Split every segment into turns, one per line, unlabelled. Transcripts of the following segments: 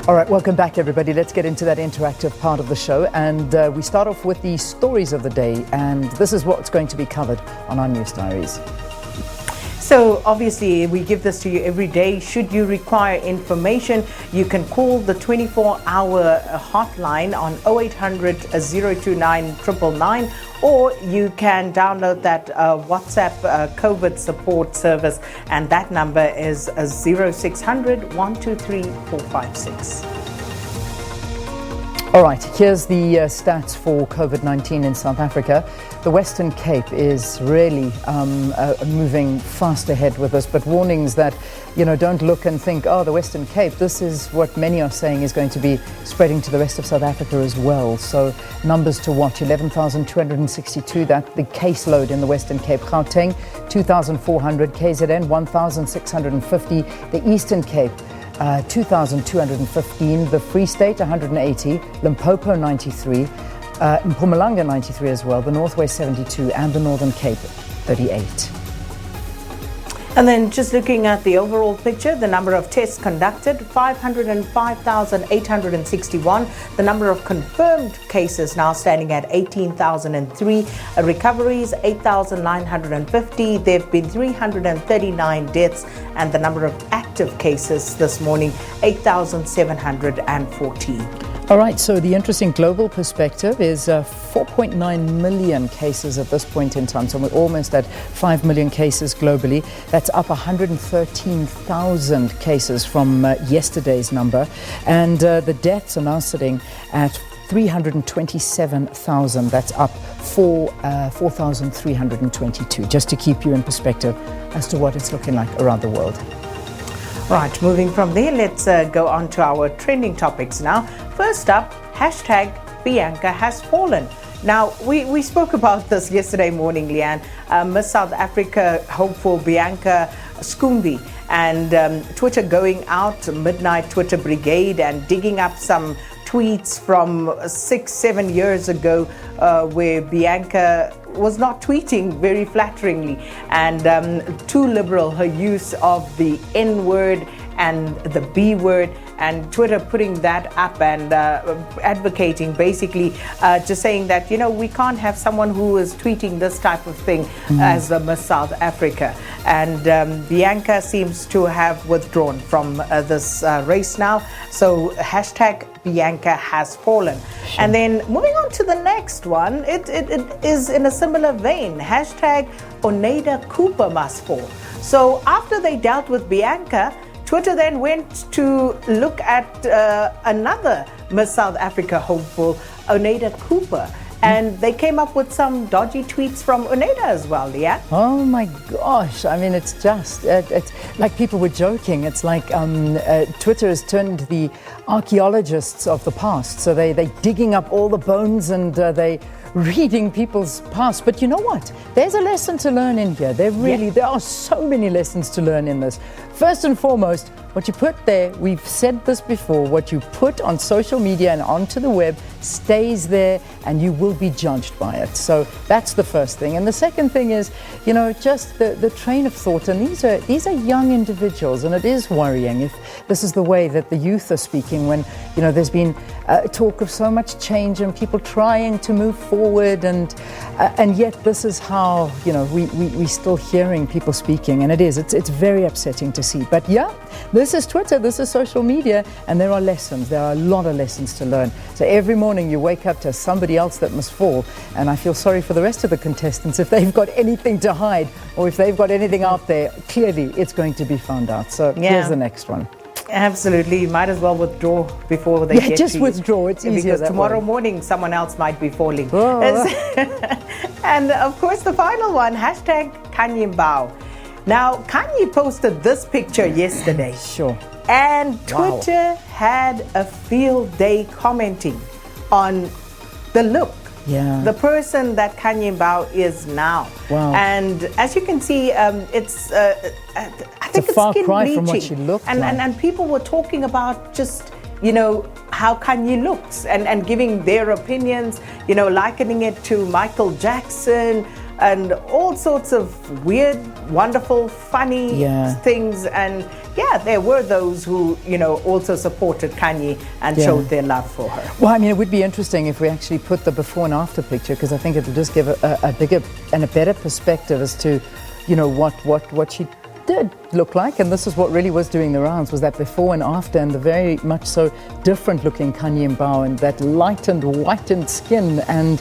All right, welcome back, everybody. Let's get into that interactive part of the show. And we start off with the stories of the day. And this is what's going to be covered on our news diaries.
So obviously, we give this to you every day. Should you require information, you can call the 24-hour hotline on 0800 029 999, or you can download that WhatsApp COVID support service, and that number is 0600 123 456.
All right, here's the stats for COVID-19 in South Africa. The Western Cape is really moving fast ahead with us, but warnings that, don't look and think, oh, the Western Cape, this is what many are saying is going to be spreading to the rest of South Africa as well. So numbers to watch, 11,262, that the caseload in the Western Cape. Gauteng, 2,400, KZN, 1,650, the Eastern Cape, 2,215, the Free State 180, Limpopo 93, Mpumalanga 93 as well, the Northwest 72, and the Northern Cape 38.
And then just looking at the overall picture, the number of tests conducted, 505,861. The number of confirmed cases now standing at 18,003. Recoveries, 8,950. There have been 339 deaths. And the number of active cases this morning, 8,714.
All right, so the interesting global perspective is 4.9 million cases at this point in time. So we're almost at 5 million cases globally. That's up 113,000 cases from yesterday's number. And the deaths are now sitting at 327,000. That's up 4,322, just to keep you in perspective as to what it's looking like around the world.
Right, moving from there, let's go on to our trending topics now. First up, hashtag Bianca has fallen. Now, we spoke about this yesterday morning, Leanne. Miss South Africa hopeful Bianca Skumbi, and Twitter going out, midnight Twitter brigade, and digging up some tweets from 6-7 years ago where Bianca was not tweeting very flatteringly, and too liberal her use of the N word and the B word, and Twitter putting that up and advocating, basically just saying that, we can't have someone who is tweeting this type of thing as the Miss South Africa. And Bianca seems to have withdrawn from this race now. So hashtag Bianca has fallen. Sure. And then moving on to the next one, it is in a similar vein. Hashtag Oneida Cooper must fall. So after they dealt with Bianca, Twitter then went to look at another Miss South Africa hopeful, Oneida Cooper. And they came up with some dodgy tweets from Oneida as well, Leah.
Oh my gosh. I mean, it's just, it's like people were joking. It's like Twitter has turned the archaeologists of the past. So they're digging up all the bones and they reading people's past. But you know what? There's a lesson to learn in here. There are so many lessons to learn in this. First and foremost, what you put there, we've said this before, what you put on social media and onto the web stays there, and you will be judged by it. So that's the first thing. And the second thing is, just the train of thought. And these are young individuals, and it is worrying if this is the way that the youth are speaking when, there's been talk of so much change and people trying to move forward, and yet this is how, we're still hearing people speaking, and it's very upsetting to see. But yeah, this is Twitter, this is social media, and there are lessons. There are a lot of lessons to learn. So every morning you wake up to somebody else that must fall, and I feel sorry for the rest of the contestants if they've got anything to hide or if they've got anything out there. Clearly, it's going to be found out. So here's the next one.
Absolutely, you might as well withdraw before they get
just
to
withdraw. It's easier
because tomorrow morning someone else might be falling. And of course, the final one, hashtag Kanye Mbao. Now, Kanye posted this picture yesterday.
Sure.
And Twitter had a field day commenting on the look.
Yeah.
The person that Kanye Mbao is now.
Wow.
And as you can see, I think it's
far
skin
cry
bleaching.
from what she looked like.
And people were talking about just, how Kanye looks and giving their opinions, likening it to Michael Jackson and all sorts of weird, wonderful, funny things. And, yeah, there were those who, also supported Kanye and showed their love for her.
Well, I mean, it would be interesting if we actually put the before and after picture, because I think it would just give a bigger and a better perspective as to, what she did look like. And this is what really was doing the rounds, was that before and after, and the very much so different looking Kanye Mbao, and that lightened, whitened skin, and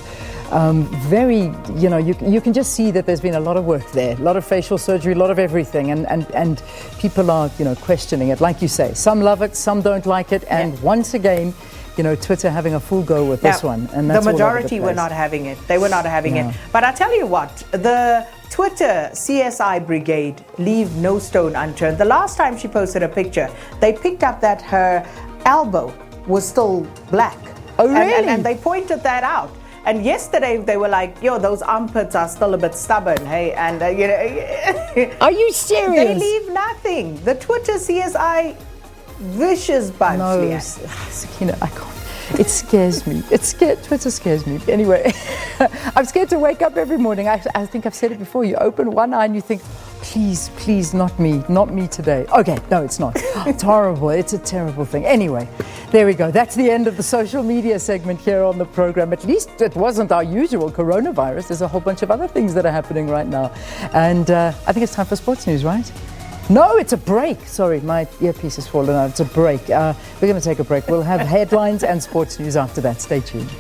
very, you can just see that there's been a lot of work there, a lot of facial surgery, a lot of everything, and people are, questioning it. Like you say, some love it, some don't like it, and once again, Twitter having a full go with this one. And that's
the majority were not having it. They were not having it. But I tell you what, the Twitter CSI brigade leave no stone unturned. The last time she posted a picture, they picked up that her elbow was still black.
Oh, really?
And they pointed that out. And yesterday they were like, those armpits are still a bit stubborn, hey? And,
Are you serious?
They leave nothing. The Twitter CSI vicious bunch.
No, Sakina, I can't. It scares me. Twitter scares me. Anyway, I'm scared to wake up every morning. I think I've said it before. You open one eye and you think, please, not me today. Okay, no, it's not. It's horrible. It's a terrible thing. Anyway, there we go. That's the end of the social media segment here on the program. At least it wasn't our usual coronavirus. There's a whole bunch of other things that are happening right now. And I think it's time for sports news, right? No, it's a break. Sorry, my earpiece has fallen out. It's a break. We're going to take a break. We'll have headlines and sports news after that. Stay tuned.